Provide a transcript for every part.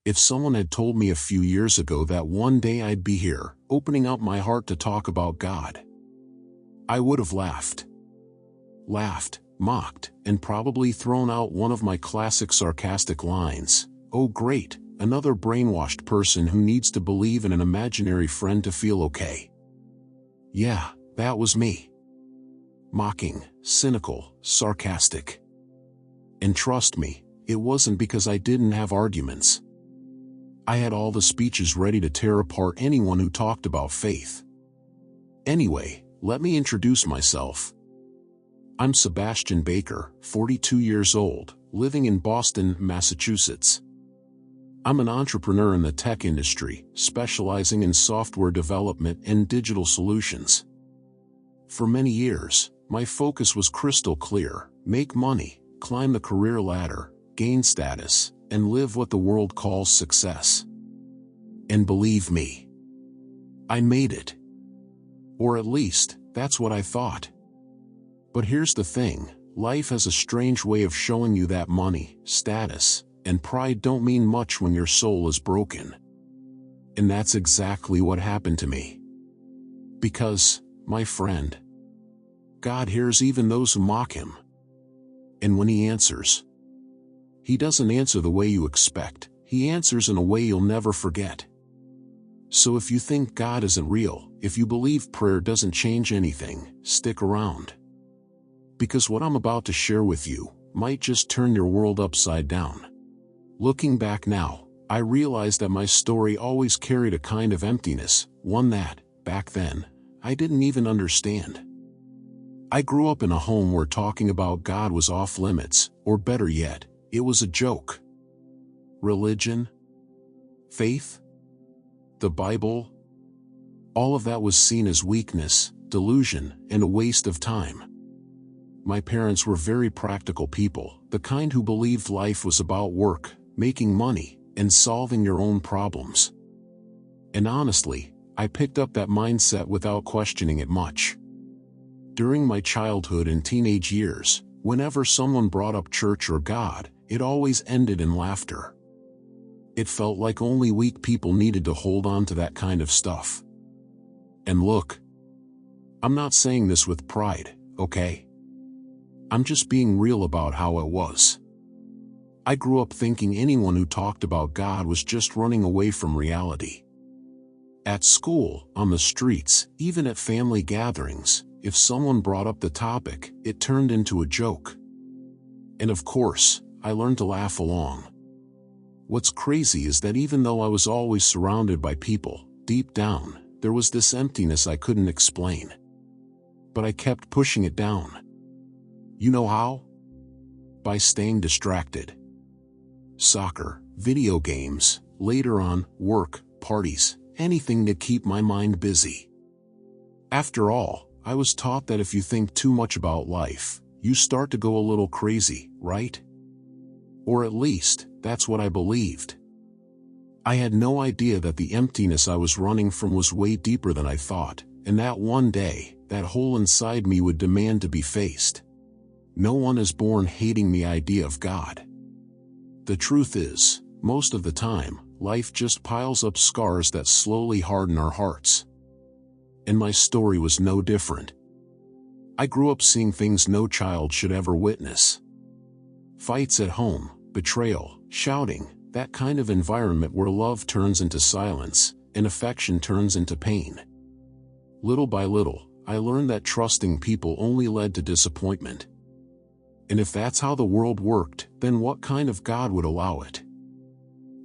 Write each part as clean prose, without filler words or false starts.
If someone had told me a few years ago that one day I'd be here, opening up my heart to talk about God, I would have laughed, mocked, and probably thrown out one of my classic sarcastic lines, "Oh great, another brainwashed person who needs to believe in an imaginary friend to feel okay." Yeah, that was me. Mocking, cynical, sarcastic. And trust me, it wasn't because I didn't have arguments. I had all the speeches ready to tear apart anyone who talked about faith. Anyway, let me introduce myself. I'm Sebastian Baker, 42 years old, living in Boston, Massachusetts. I'm an entrepreneur in the tech industry, specializing in software development and digital solutions. For many years, my focus was crystal clear: make money, climb the career ladder, gain status, and live what the world calls success. And believe me, I made it. Or at least, that's what I thought. But here's the thing, life has a strange way of showing you that money, status, and pride don't mean much when your soul is broken. And that's exactly what happened to me. Because, my friend, God hears even those who mock him. And when he answers, he doesn't answer the way you expect, he answers in a way you'll never forget. So if you think God isn't real, if you believe prayer doesn't change anything, stick around. Because what I'm about to share with you might just turn your world upside down. Looking back now, I realize that my story always carried a kind of emptiness, one that, back then, I didn't even understand. I grew up in a home where talking about God was off limits, or better yet, it was a joke. Religion, faith, the Bible, all of that was seen as weakness, delusion, and a waste of time. My parents were very practical people, the kind who believed life was about work, making money, and solving your own problems. And honestly, I picked up that mindset without questioning it much. During my childhood and teenage years, whenever someone brought up church or God, it always ended in laughter. It felt like only weak people needed to hold on to that kind of stuff. And look, I'm not saying this with pride, okay? I'm just being real about how it was. I grew up thinking anyone who talked about God was just running away from reality. At school, on the streets, even at family gatherings, if someone brought up the topic, it turned into a joke. And of course, I learned to laugh along. What's crazy is that even though I was always surrounded by people, deep down, there was this emptiness I couldn't explain. But I kept pushing it down. You know how? By staying distracted. Soccer, video games, later on, work, parties, anything to keep my mind busy. After all, I was taught that if you think too much about life, you start to go a little crazy, right? Or at least, that's what I believed. I had no idea that the emptiness I was running from was way deeper than I thought, and that one day, that hole inside me would demand to be faced. No one is born hating the idea of God. The truth is, most of the time, life just piles up scars that slowly harden our hearts. And my story was no different. I grew up seeing things no child should ever witness. Fights at home, betrayal, shouting, that kind of environment where love turns into silence, and affection turns into pain. Little by little, I learned that trusting people only led to disappointment. And if that's how the world worked, then what kind of God would allow it?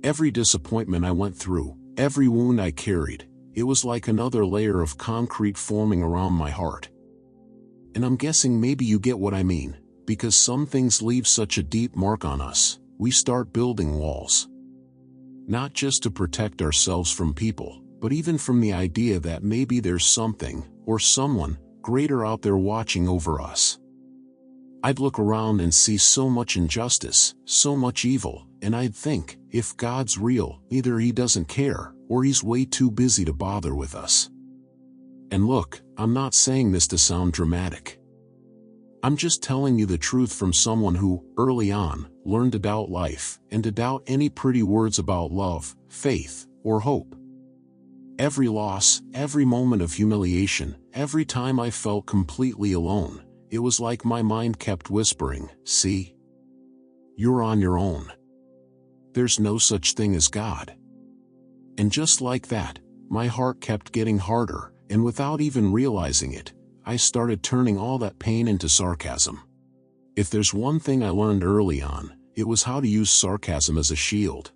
Every disappointment I went through, every wound I carried, it was like another layer of concrete forming around my heart. And I'm guessing maybe you get what I mean, because some things leave such a deep mark on us, we start building walls. Not just to protect ourselves from people, but even from the idea that maybe there's something, or someone, greater out there watching over us. I'd look around and see so much injustice, so much evil, and I'd think, if God's real, either he doesn't care, or he's way too busy to bother with us. And look, I'm not saying this to sound dramatic. I'm just telling you the truth from someone who, early on, learned to doubt life, and to doubt any pretty words about love, faith, or hope. Every loss, every moment of humiliation, every time I felt completely alone, it was like my mind kept whispering, "See? You're on your own. There's no such thing as God." And just like that, my heart kept getting harder, and without even realizing it, I started turning all that pain into sarcasm. If there's one thing I learned early on, it was how to use sarcasm as a shield.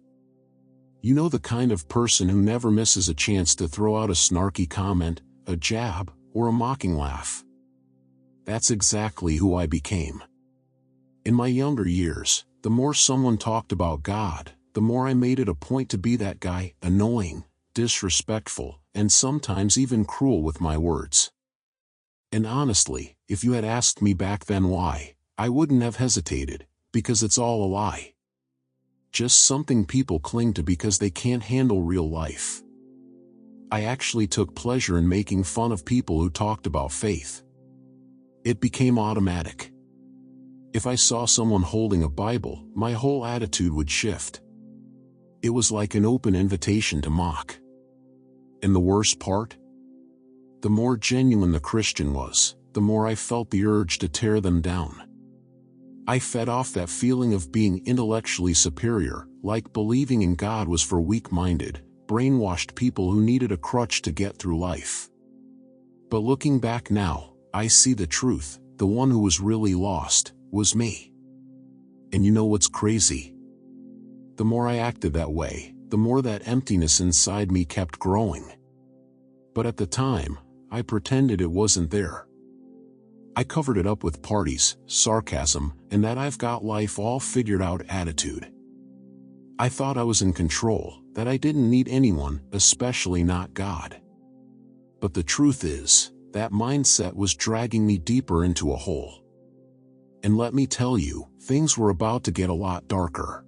You know, the kind of person who never misses a chance to throw out a snarky comment, a jab, or a mocking laugh. That's exactly who I became. In my younger years, the more someone talked about God, the more I made it a point to be that guy, annoying, disrespectful, and sometimes even cruel with my words. And honestly, if you had asked me back then why, I wouldn't have hesitated, because it's all a lie. Just something people cling to because they can't handle real life. I actually took pleasure in making fun of people who talked about faith. It became automatic. If I saw someone holding a Bible, my whole attitude would shift. It was like an open invitation to mock. And the worst part? The more genuine the Christian was, the more I felt the urge to tear them down. I fed off that feeling of being intellectually superior, like believing in God was for weak-minded, brainwashed people who needed a crutch to get through life. But looking back now, I see the truth. The one who was really lost was me. And you know what's crazy? The more I acted that way, the more that emptiness inside me kept growing. But at the time, I pretended it wasn't there. I covered it up with parties, sarcasm, and that I've got life all figured out attitude. I thought I was in control, that I didn't need anyone, especially not God. But the truth is, that mindset was dragging me deeper into a hole. And let me tell you, things were about to get a lot darker.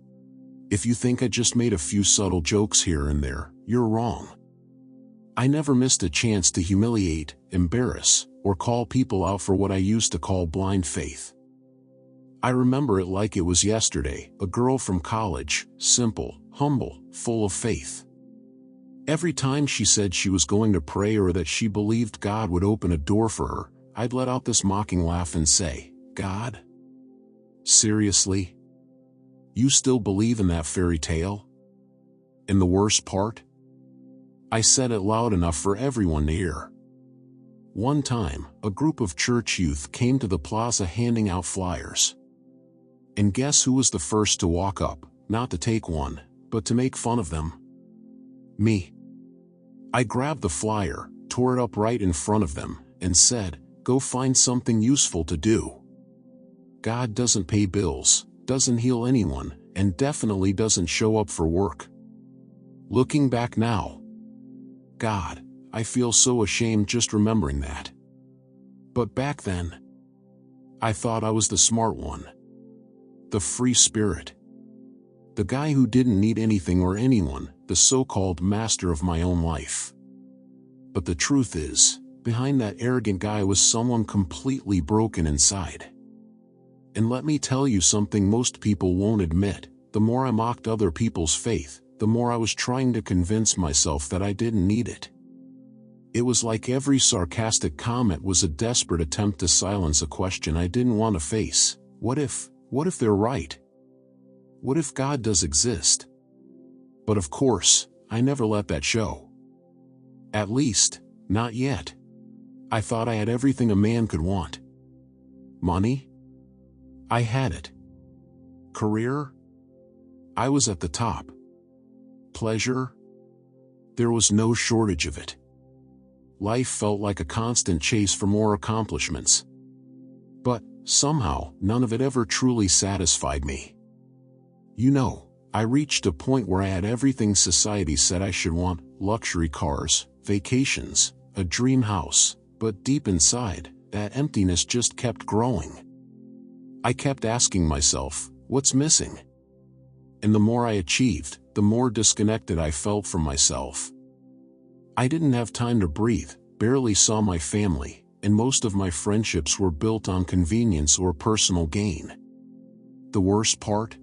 If you think I just made a few subtle jokes here and there, you're wrong. I never missed a chance to humiliate, embarrass, or call people out for what I used to call blind faith. I remember it like it was yesterday, a girl from college, simple, humble, full of faith. Every time she said she was going to pray or that she believed God would open a door for her, I'd let out this mocking laugh and say, "God? Seriously? You still believe in that fairy tale?" And the worst part? I said it loud enough for everyone to hear. One time, a group of church youth came to the plaza handing out flyers. And guess who was the first to walk up, not to take one, but to make fun of them? Me. I grabbed the flyer, tore it up right in front of them, and said, "Go find something useful to do. God doesn't pay bills, doesn't heal anyone, and definitely doesn't show up for work." Looking back now, God, I feel so ashamed just remembering that. But back then, I thought I was the smart one. The free spirit. The guy who didn't need anything or anyone, the so-called master of my own life. But the truth is, behind that arrogant guy was someone completely broken inside. And let me tell you something most people won't admit, the more I mocked other people's faith, the more I was trying to convince myself that I didn't need it. It was like every sarcastic comment was a desperate attempt to silence a question I didn't want to face. What if they're right? What if God does exist? But of course, I never let that show. At least, not yet. I thought I had everything a man could want. Money? I had it. Career? I was at the top. Pleasure? There was no shortage of it. Life felt like a constant chase for more accomplishments. But, somehow, none of it ever truly satisfied me. You know, I reached a point where I had everything society said I should want: luxury cars, vacations, a dream house, but deep inside, that emptiness just kept growing. I kept asking myself, what's missing? And the more I achieved, the more disconnected I felt from myself. I didn't have time to breathe, barely saw my family, and most of my friendships were built on convenience or personal gain. The worst part?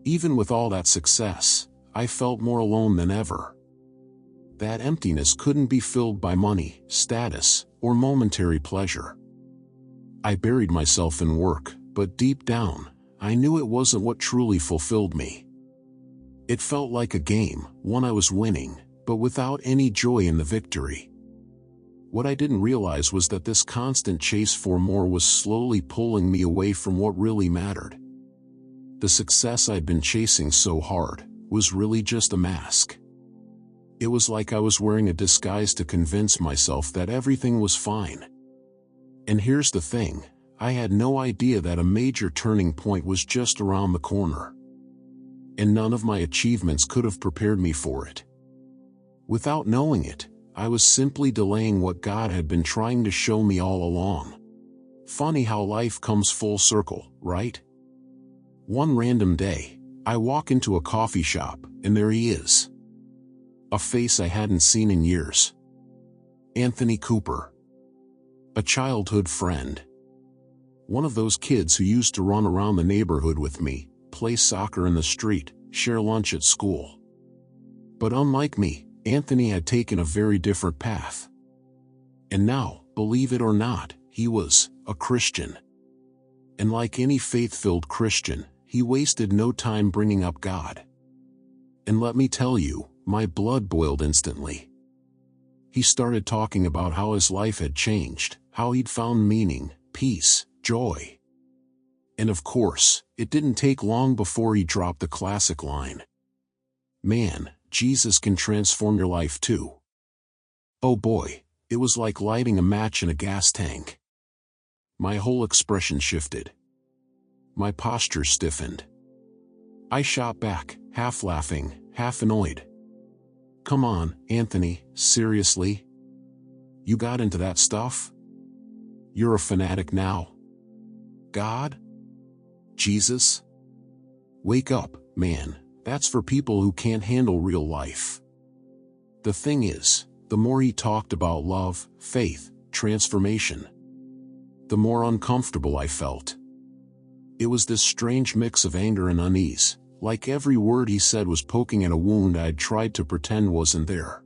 Even with all that success, I felt more alone than ever. That emptiness couldn't be filled by money, status, or momentary pleasure. I buried myself in work, but deep down, I knew it wasn't what truly fulfilled me. It felt like a game, one I was winning, but without any joy in the victory. What I didn't realize was that this constant chase for more was slowly pulling me away from what really mattered. The success I'd been chasing so hard was really just a mask. It was like I was wearing a disguise to convince myself that everything was fine. And here's the thing, I had no idea that a major turning point was just around the corner. And none of my achievements could have prepared me for it. Without knowing it, I was simply delaying what God had been trying to show me all along. Funny how life comes full circle, right? One random day, I walk into a coffee shop, and there he is. A face I hadn't seen in years. Anthony Cooper. A childhood friend. One of those kids who used to run around the neighborhood with me, play soccer in the street, share lunch at school. But unlike me, Anthony had taken a very different path. And now, believe it or not, he was a Christian. And like any faith-filled Christian, he wasted no time bringing up God. And let me tell you, my blood boiled instantly. He started talking about how his life had changed, how he'd found meaning, peace, joy. And of course, it didn't take long before he dropped the classic line. Man, Jesus can transform your life too. Oh boy, it was like lighting a match in a gas tank. My whole expression shifted. My posture stiffened. I shot back, half laughing, half annoyed. Come on, Anthony, seriously? You got into that stuff? You're a fanatic now? God? Jesus? Wake up, man. That's for people who can't handle real life. The thing is, the more he talked about love, faith, transformation, the more uncomfortable I felt. It was this strange mix of anger and unease, like every word he said was poking at a wound I'd tried to pretend wasn't there.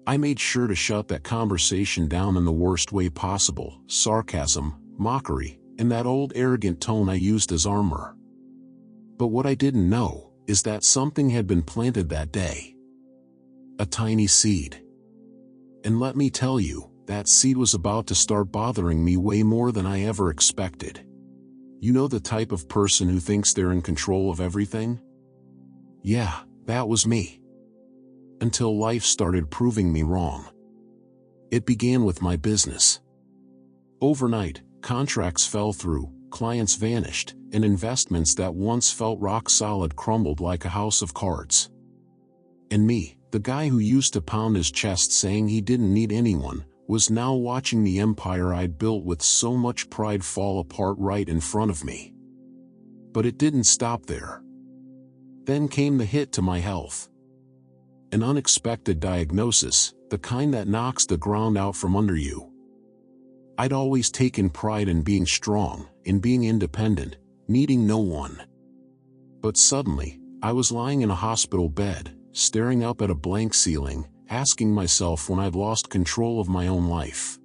I made sure to shut that conversation down in the worst way possible, sarcasm, mockery, and that old arrogant tone I used as armor. But what I didn't know is that something had been planted that day. A tiny seed. And let me tell you, that seed was about to start bothering me way more than I ever expected. You know the type of person who thinks they're in control of everything? Yeah, that was me. Until life started proving me wrong. It began with my business. Overnight, contracts fell through, clients vanished, and investments that once felt rock solid crumbled like a house of cards. And me, the guy who used to pound his chest saying he didn't need anyone, was now watching the empire I'd built with so much pride fall apart right in front of me. But it didn't stop there. Then came the hit to my health. An unexpected diagnosis, the kind that knocks the ground out from under you. I'd always taken pride in being strong, in being independent, needing no one. But suddenly, I was lying in a hospital bed, staring up at a blank ceiling, asking myself when I'd lost control of my own life.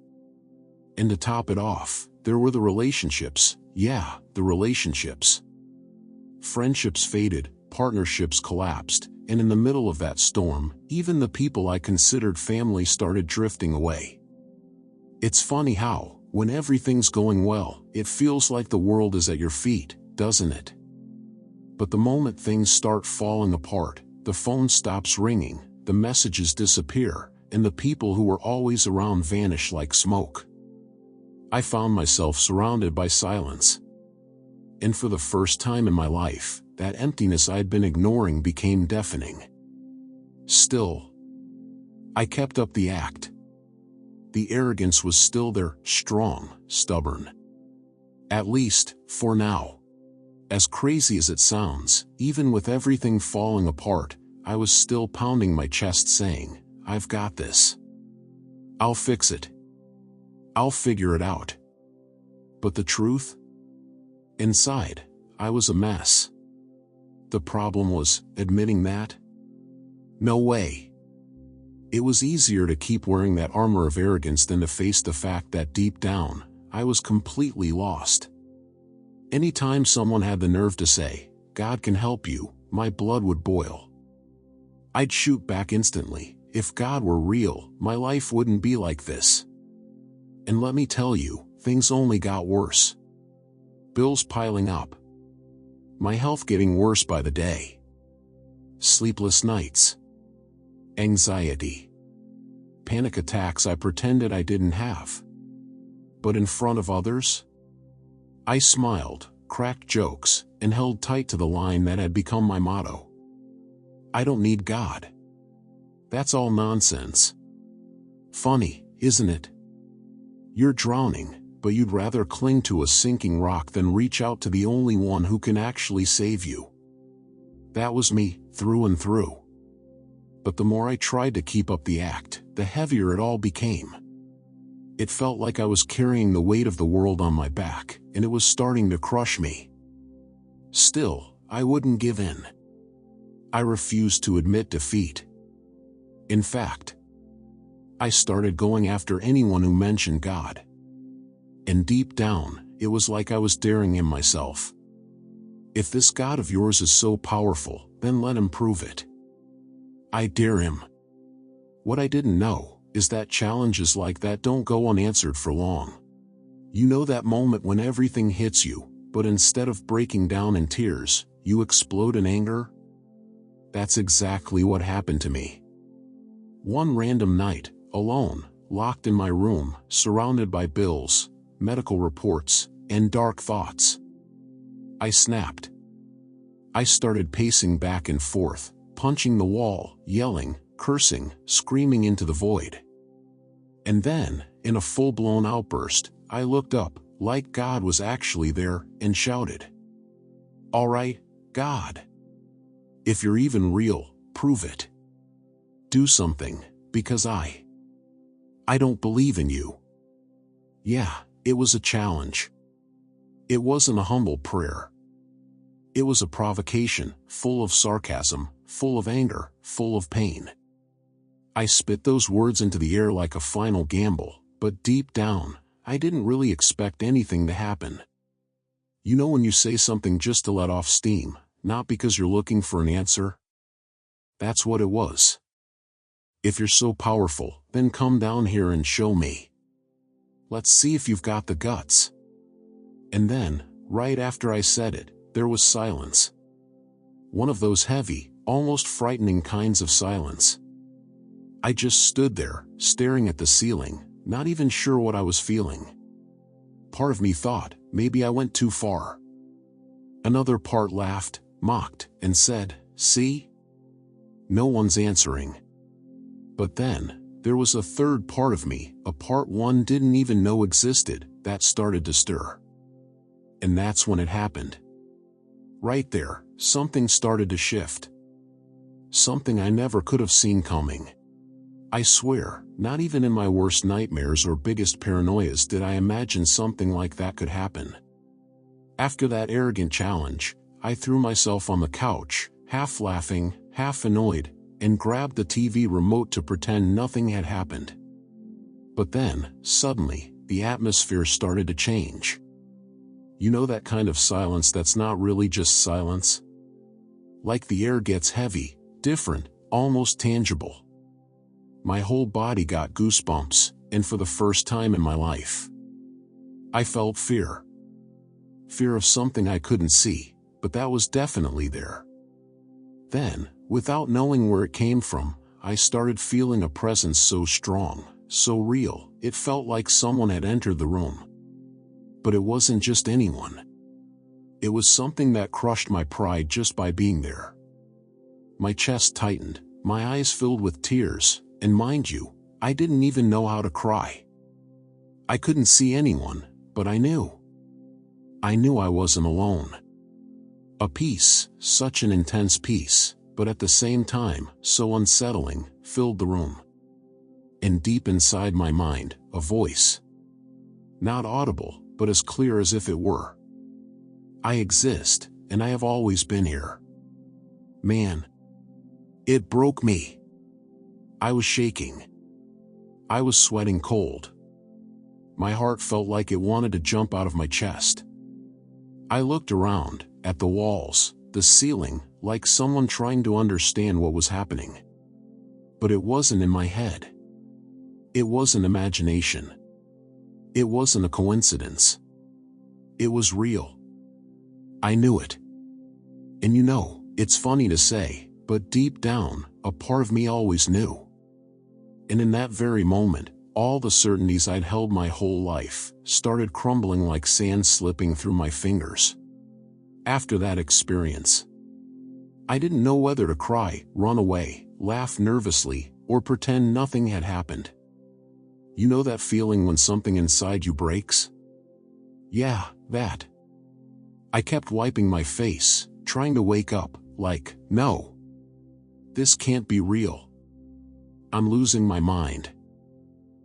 And to top it off, there were the relationships, the relationships. Friendships faded, partnerships collapsed, and in the middle of that storm, even the people I considered family started drifting away. It's funny how, when everything's going well, it feels like the world is at your feet, doesn't it? But the moment things start falling apart, the phone stops ringing, the messages disappear, and the people who were always around vanish like smoke. I found myself surrounded by silence. And for the first time in my life, that emptiness I'd been ignoring became deafening. Still, I kept up the act. The arrogance was still there, strong, stubborn. At least, for now. As crazy as it sounds, even with everything falling apart, I was still pounding my chest saying, I've got this. I'll fix it. I'll figure it out. But the truth? Inside, I was a mess. The problem was admitting that? No way. It was easier to keep wearing that armor of arrogance than to face the fact that deep down, I was completely lost. Anytime someone had the nerve to say, "God can help you," my blood would boil. I'd shoot back instantly. If God were real, my life wouldn't be like this. And let me tell you, things only got worse. Bills piling up. My health getting worse by the day. Sleepless nights. Anxiety. Panic attacks I pretended I didn't have. But in front of others? I smiled, cracked jokes, and held tight to the line that had become my motto. I don't need God. That's all nonsense. Funny, isn't it? You're drowning, but you'd rather cling to a sinking rock than reach out to the only one who can actually save you. That was me, through and through. But the more I tried to keep up the act, the heavier it all became. It felt like I was carrying the weight of the world on my back, and it was starting to crush me. Still, I wouldn't give in. I refused to admit defeat. In fact, I started going after anyone who mentioned God. And deep down, it was like I was daring him myself. If this God of yours is so powerful, then let him prove it. I dare him. What I didn't know is that challenges like that don't go unanswered for long. You know that moment when everything hits you, but instead of breaking down in tears, you explode in anger? That's exactly what happened to me. One random night, alone, locked in my room, surrounded by bills, medical reports, and dark thoughts. I snapped. I started pacing back and forth, punching the wall, yelling, cursing, screaming into the void. And then, in a full-blown outburst, I looked up, like God was actually there, and shouted, "All right, God. If you're even real, prove it. Do something, because I don't believe in you." Yeah, it was a challenge. It wasn't a humble prayer. It was a provocation, full of sarcasm, full of anger, full of pain. I spit those words into the air like a final gamble, but deep down, I didn't really expect anything to happen. You know when you say something just to let off steam, not because you're looking for an answer? That's what it was. If you're so powerful, then come down here and show me. Let's see if you've got the guts. And then, right after I said it, there was silence. One of those heavy, almost frightening kinds of silence. I just stood there, staring at the ceiling, not even sure what I was feeling. Part of me thought, maybe I went too far. Another part laughed, mocked, and said, "See? No one's answering." But then, there was a third part of me, a part one didn't even know existed, that started to stir. And that's when it happened. Right there, something started to shift. Something I never could have seen coming. I swear, not even in my worst nightmares or biggest paranoias did I imagine something like that could happen. After that arrogant challenge, I threw myself on the couch, half laughing, half annoyed, and grabbed the TV remote to pretend nothing had happened. But then, suddenly, the atmosphere started to change. You know that kind of silence that's not really just silence? Like the air gets heavy, different, almost tangible. My whole body got goosebumps, and for the first time in my life, I felt fear. Fear of something I couldn't see, but that was definitely there. Then, without knowing where it came from, I started feeling a presence so strong, so real, it felt like someone had entered the room. But it wasn't just anyone. It was something that crushed my pride just by being there. My chest tightened, my eyes filled with tears, and mind you, I didn't even know how to cry. I couldn't see anyone, but I knew. I knew I wasn't alone. A peace, such an intense peace, but at the same time, so unsettling, filled the room. And deep inside my mind, a voice. Not audible, but as clear as if it were. I exist, and I have always been here. Man. It broke me. I was shaking. I was sweating cold. My heart felt like it wanted to jump out of my chest. I looked around, at the walls, the ceiling, like someone trying to understand what was happening. But it wasn't in my head. It wasn't imagination. It wasn't a coincidence. It was real. I knew it. And you know, it's funny to say, but deep down, a part of me always knew. And in that very moment, all the certainties I'd held my whole life started crumbling like sand slipping through my fingers. After that experience, I didn't know whether to cry, run away, laugh nervously, or pretend nothing had happened. You know that feeling when something inside you breaks? Yeah, that. I kept wiping my face, trying to wake up, like, no. This can't be real. I'm losing my mind.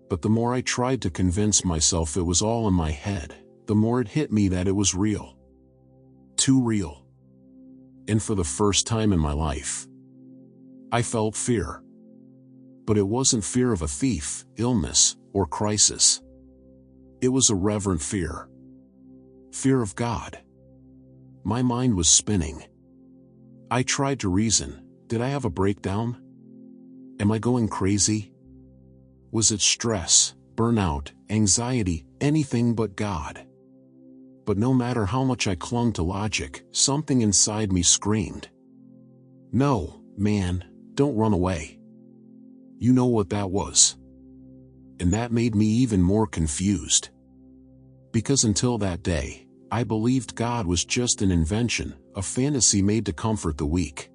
But the more I tried to convince myself it was all in my head, the more it hit me that it was real. Too real. And for the first time in my life, I felt fear. But it wasn't fear of a thief, illness, or crisis. It was a reverent fear. Fear of God. My mind was spinning. I tried to reason. Did I have a breakdown? Am I going crazy? Was it stress, burnout, anxiety, anything but God? But no matter how much I clung to logic, something inside me screamed. No, man, don't run away. You know what that was. And that made me even more confused. Because until that day, I believed God was just an invention, a fantasy made to comfort the weak.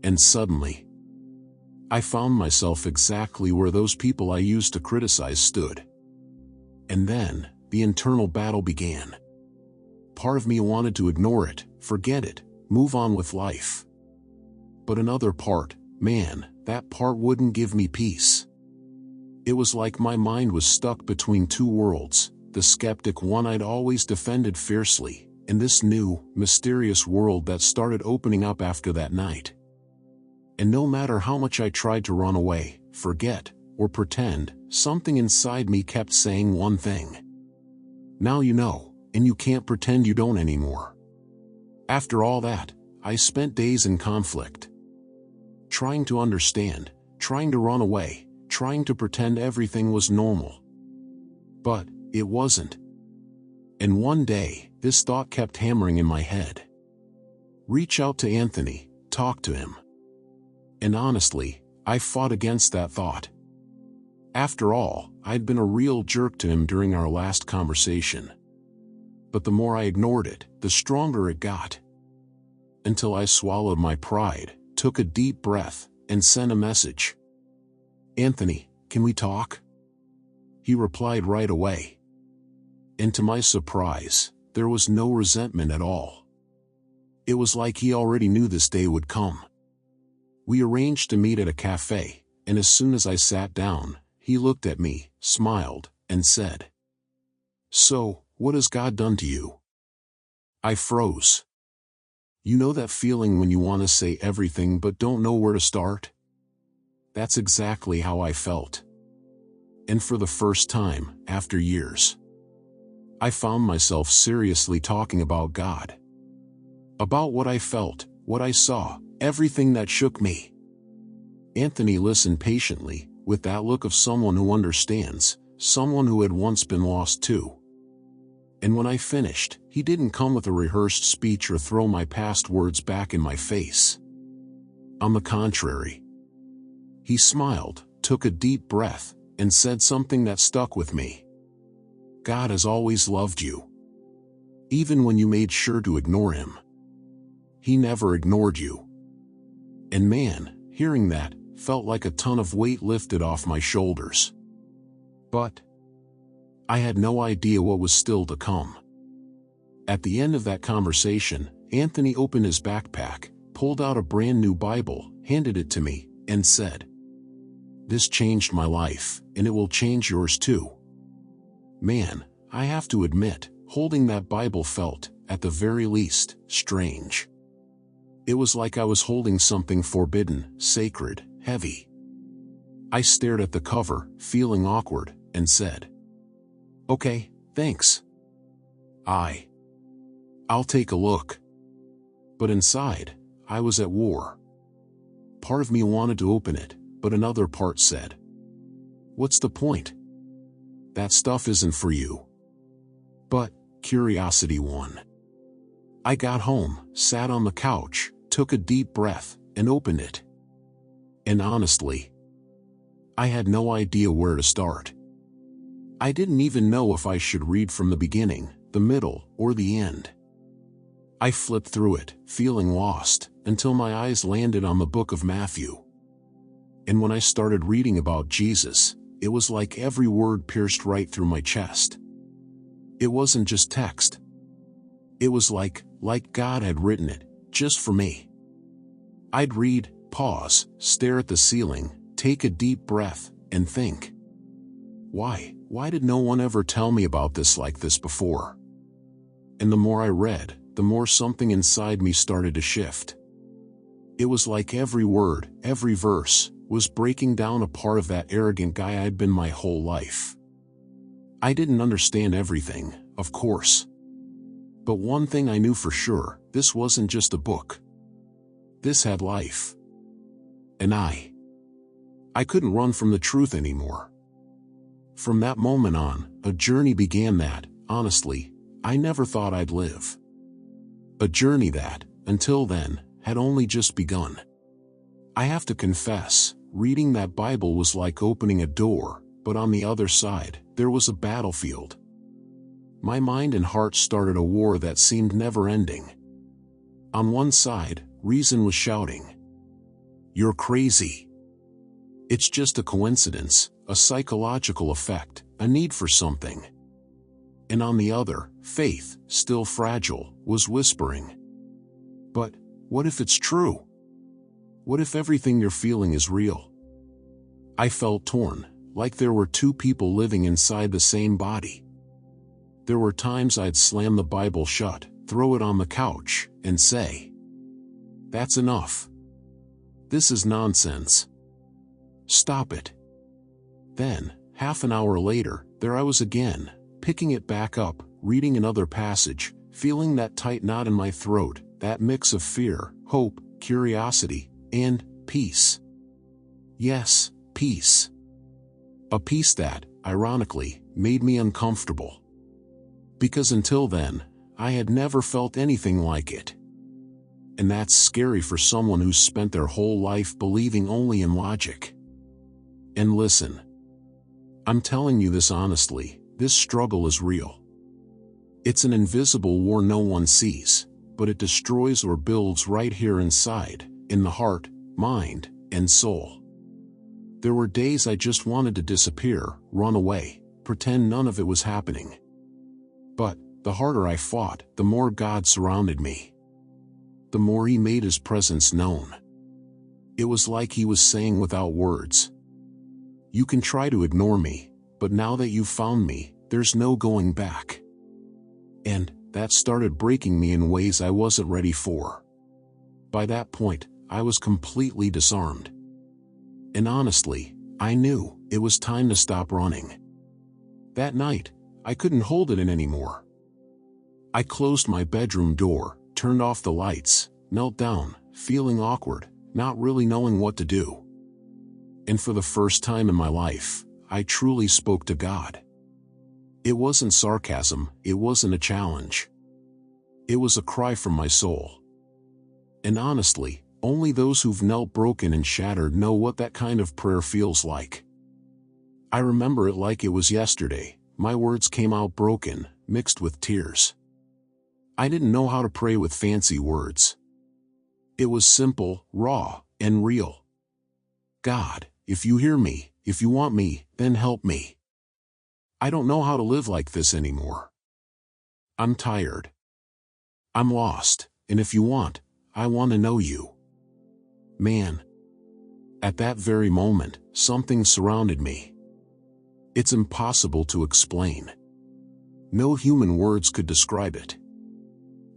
And suddenly, I found myself exactly where those people I used to criticize stood. And then, the internal battle began. Part of me wanted to ignore it, forget it, move on with life. But another part, man, that part wouldn't give me peace. It was like my mind was stuck between two worlds, the skeptic one I'd always defended fiercely, and this new, mysterious world that started opening up after that night. And no matter how much I tried to run away, forget, or pretend, something inside me kept saying one thing. Now you know, and you can't pretend you don't anymore. After all that, I spent days in conflict. Trying to understand, trying to run away, trying to pretend everything was normal. But it wasn't. And one day, this thought kept hammering in my head. Reach out to Anthony, talk to him. And honestly, I fought against that thought. After all, I'd been a real jerk to him during our last conversation. But the more I ignored it, the stronger it got. Until I swallowed my pride, took a deep breath, and sent a message. Anthony, can we talk? He replied right away. And to my surprise, there was no resentment at all. It was like he already knew this day would come. We arranged to meet at a cafe, and as soon as I sat down, he looked at me, smiled, and said, "So, what has God done to you?" I froze. You know that feeling when you want to say everything but don't know where to start? That's exactly how I felt. And for the first time, after years, I found myself seriously talking about God. About what I felt, what I saw, everything that shook me. Anthony listened patiently, with that look of someone who understands, someone who had once been lost too. And when I finished, he didn't come with a rehearsed speech or throw my past words back in my face. On the contrary, he smiled, took a deep breath, and said something that stuck with me. God has always loved you. Even when you made sure to ignore him. He never ignored you. And man, hearing that, felt like a ton of weight lifted off my shoulders. But I had no idea what was still to come. At the end of that conversation, Anthony opened his backpack, pulled out a brand new Bible, handed it to me, and said, "This changed my life, and it will change yours too." Man, I have to admit, holding that Bible felt, at the very least, strange. It was like I was holding something forbidden, sacred, heavy. I stared at the cover, feeling awkward, and said, "Okay, thanks. I'll take a look." But inside, I was at war. Part of me wanted to open it, but another part said, "What's the point? That stuff isn't for you." But curiosity won. I got home, sat on the couch, took a deep breath, and opened it. And honestly, I had no idea where to start. I didn't even know if I should read from the beginning, the middle, or the end. I flipped through it, feeling lost, until my eyes landed on the book of Matthew. And when I started reading about Jesus, it was like every word pierced right through my chest. It wasn't just text. It was like God had written it, just for me. I'd read, pause, stare at the ceiling, take a deep breath, and think, why did no one ever tell me about this like this before? And the more I read, the more something inside me started to shift. It was like every word, every verse, was breaking down a part of that arrogant guy I'd been my whole life. I didn't understand everything, of course. But one thing I knew for sure, this wasn't just a book. This had life. And I couldn't run from the truth anymore. From that moment on, a journey began that, honestly, I never thought I'd live. A journey that, until then, had only just begun. I have to confess, reading that Bible was like opening a door, but on the other side, there was a battlefield. My mind and heart started a war that seemed never-ending. On one side, reason was shouting, "You're crazy. It's just a coincidence, a psychological effect, a need for something." And on the other, faith, still fragile, was whispering, "But what if it's true? What if everything you're feeling is real?" I felt torn, like there were two people living inside the same body. There were times I'd slam the Bible shut, throw it on the couch, and say, "That's enough. This is nonsense. Stop it." Then, half an hour later, there I was again, picking it back up, reading another passage, feeling that tight knot in my throat, that mix of fear, hope, curiosity, and peace. Yes, peace. A peace that, ironically, made me uncomfortable. Because until then, I had never felt anything like it. And that's scary for someone who's spent their whole life believing only in logic. And listen, I'm telling you this honestly, this struggle is real. It's an invisible war no one sees, but it destroys or builds right here inside, in the heart, mind, and soul. There were days I just wanted to disappear, run away, pretend none of it was happening. But, the harder I fought, the more God surrounded me. The more He made His presence known. It was like He was saying without words, "You can try to ignore me, but now that you've found me, there's no going back." And that started breaking me in ways I wasn't ready for. By that point, I was completely disarmed. And honestly, I knew it was time to stop running. That night, I couldn't hold it in anymore. I closed my bedroom door, turned off the lights, knelt down, feeling awkward, not really knowing what to do. And for the first time in my life, I truly spoke to God. It wasn't sarcasm, it wasn't a challenge. It was a cry from my soul. And honestly, only those who've knelt broken and shattered know what that kind of prayer feels like. I remember it like it was yesterday. My words came out broken, mixed with tears. I didn't know how to pray with fancy words. It was simple, raw, and real. "God, if you hear me, if you want me, then help me. I don't know how to live like this anymore. I'm tired. I'm lost, and if you want, I want to know you." Man. At that very moment, something surrounded me. It's impossible to explain. No human words could describe it.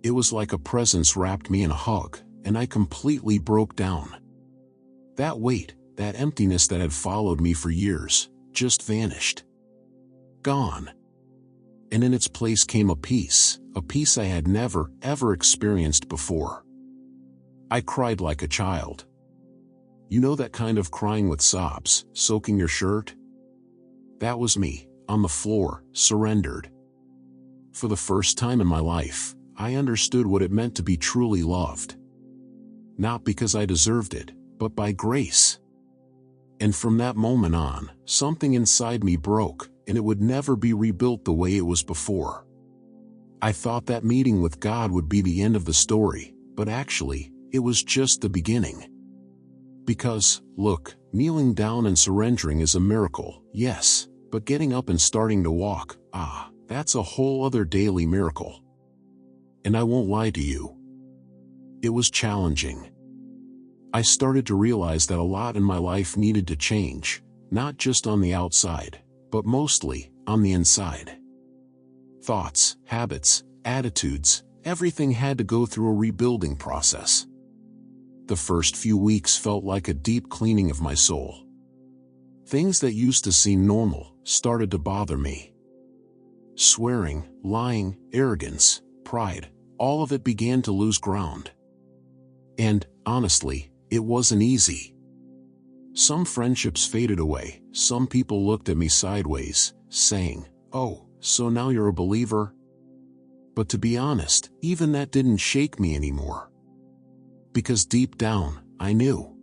It was like a presence wrapped me in a hug, and I completely broke down. That weight, that emptiness that had followed me for years, just vanished. Gone. And in its place came a peace I had never, ever experienced before. I cried like a child. You know that kind of crying with sobs, soaking your shirt? That was me, on the floor, surrendered. For the first time in my life, I understood what it meant to be truly loved. Not because I deserved it, but by grace. And from that moment on, something inside me broke, and it would never be rebuilt the way it was before. I thought that meeting with God would be the end of the story, but actually, it was just the beginning. Because, look, kneeling down and surrendering is a miracle, yes, but getting up and starting to walk, that's a whole other daily miracle. And I won't lie to you. It was challenging. I started to realize that a lot in my life needed to change, not just on the outside, but mostly on the inside. Thoughts, habits, attitudes, everything had to go through a rebuilding process. The first few weeks felt like a deep cleaning of my soul. Things that used to seem normal started to bother me. Swearing, lying, arrogance, pride, all of it began to lose ground. And, honestly, it wasn't easy. Some friendships faded away, some people looked at me sideways, saying, "Oh, so now you're a believer?" But to be honest, even that didn't shake me anymore. Because deep down, I knew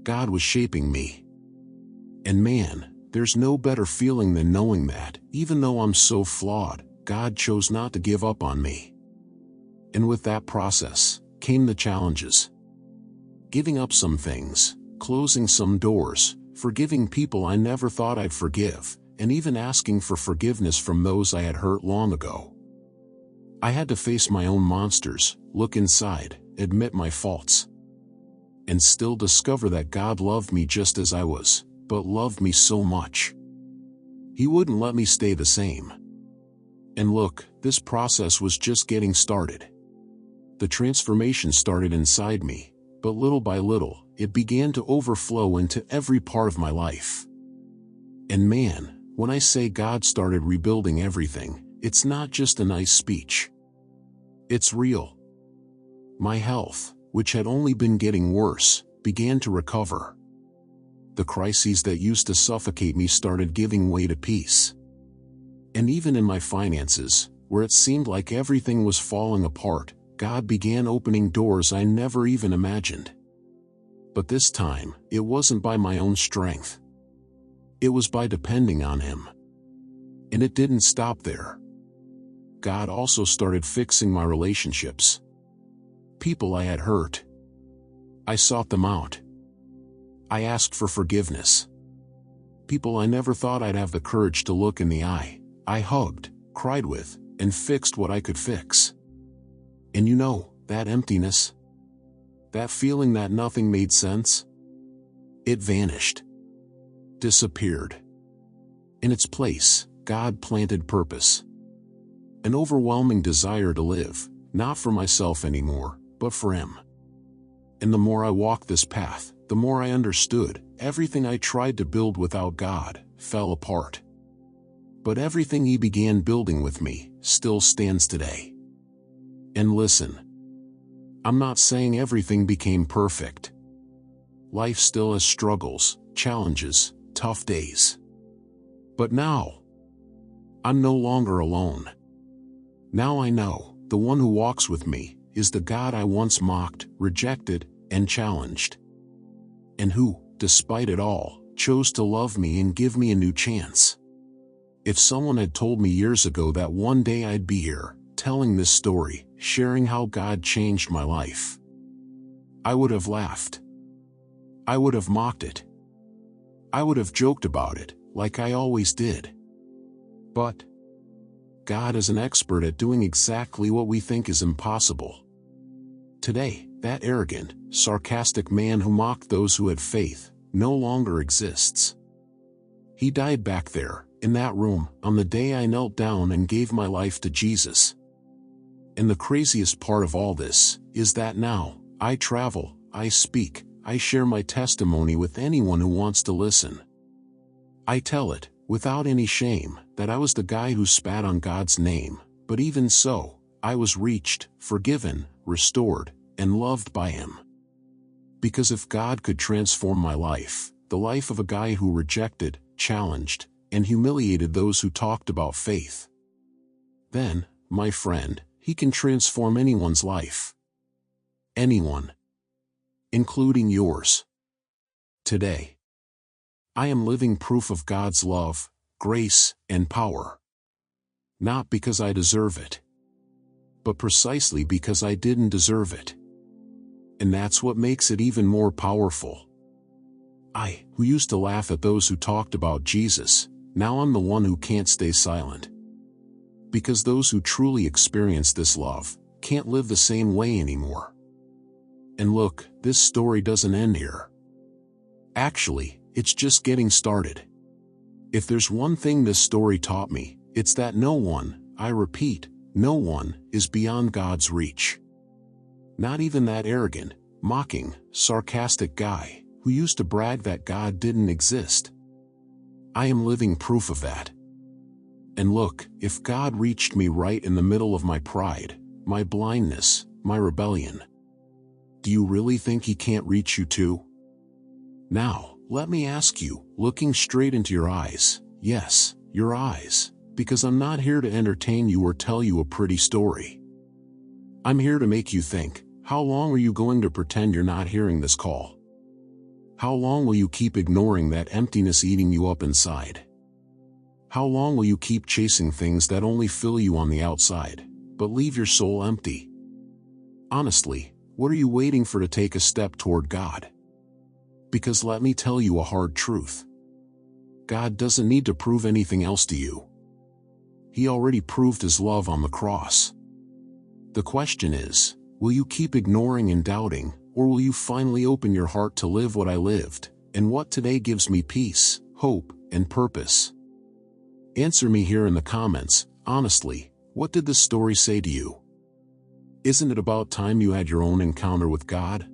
God was shaping me. And man, there's no better feeling than knowing that, even though I'm so flawed, God chose not to give up on me. And with that process, came the challenges. Giving up some things, closing some doors, forgiving people I never thought I'd forgive, and even asking for forgiveness from those I had hurt long ago. I had to face my own monsters, look inside, admit my faults, and still discover that God loved me just as I was, but loved me so much. He wouldn't let me stay the same. And look, this process was just getting started. The transformation started inside me, but little by little, it began to overflow into every part of my life. And man, when I say God started rebuilding everything, it's not just a nice speech. It's real. My health, which had only been getting worse, began to recover. The crises that used to suffocate me started giving way to peace. And even in my finances, where it seemed like everything was falling apart, God began opening doors I never even imagined. But this time, it wasn't by my own strength. It was by depending on Him. And it didn't stop there. God also started fixing my relationships. People I had hurt. I sought them out. I asked for forgiveness. People I never thought I'd have the courage to look in the eye, I hugged, cried with, and fixed what I could fix. And you know, that emptiness, that feeling that nothing made sense, it vanished, disappeared. In its place, God planted purpose. An overwhelming desire to live, not for myself anymore, but for Him. And the more I walked this path, the more I understood, everything I tried to build without God fell apart. But everything He began building with me still stands today. And listen, I'm not saying everything became perfect. Life still has struggles, challenges, tough days. But now, I'm no longer alone. Now I know, the one who walks with me is the God I once mocked, rejected, and challenged. And who, despite it all, chose to love me and give me a new chance. If someone had told me years ago that one day I'd be here, telling this story, sharing how God changed my life, I would have laughed. I would have mocked it. I would have joked about it, like I always did. But God is an expert at doing exactly what we think is impossible. Today, that arrogant, sarcastic man who mocked those who had faith no longer exists. He died back there, In that room, on the day I knelt down and gave my life to Jesus. And the craziest part of all this is that now, I travel, I speak, I share my testimony with anyone who wants to listen. I tell it, without any shame, that I was the guy who spat on God's name, but even so, I was reached, forgiven, restored, and loved by Him. Because if God could transform my life, the life of a guy who rejected, challenged, and humiliated those who talked about faith, then, my friend, He can transform anyone's life. Anyone. Including yours. Today, I am living proof of God's love, grace, and power. Not because I deserve it, but precisely because I didn't deserve it. And that's what makes it even more powerful. I, who used to laugh at those who talked about Jesus, now I'm the one who can't stay silent. Because those who truly experience this love can't live the same way anymore. And look, this story doesn't end here. Actually, it's just getting started. If there's one thing this story taught me, it's that no one, I repeat, no one, is beyond God's reach. Not even that arrogant, mocking, sarcastic guy who used to brag that God didn't exist. I am living proof of that. And look, if God reached me right in the middle of my pride, my blindness, my rebellion, do you really think He can't reach you too? Now, let me ask you, looking straight into your eyes, yes, your eyes, because I'm not here to entertain you or tell you a pretty story. I'm here to make you think, how long are you going to pretend you're not hearing this call? How long will you keep ignoring that emptiness eating you up inside? How long will you keep chasing things that only fill you on the outside, but leave your soul empty? Honestly, what are you waiting for to take a step toward God? Because let me tell you a hard truth. God doesn't need to prove anything else to you. He already proved His love on the cross. The question is, will you keep ignoring and doubting, or will you finally open your heart to live what I lived, and what today gives me peace, hope, and purpose? Answer me here in the comments, honestly, what did this story say to you? Isn't it about time you had your own encounter with God?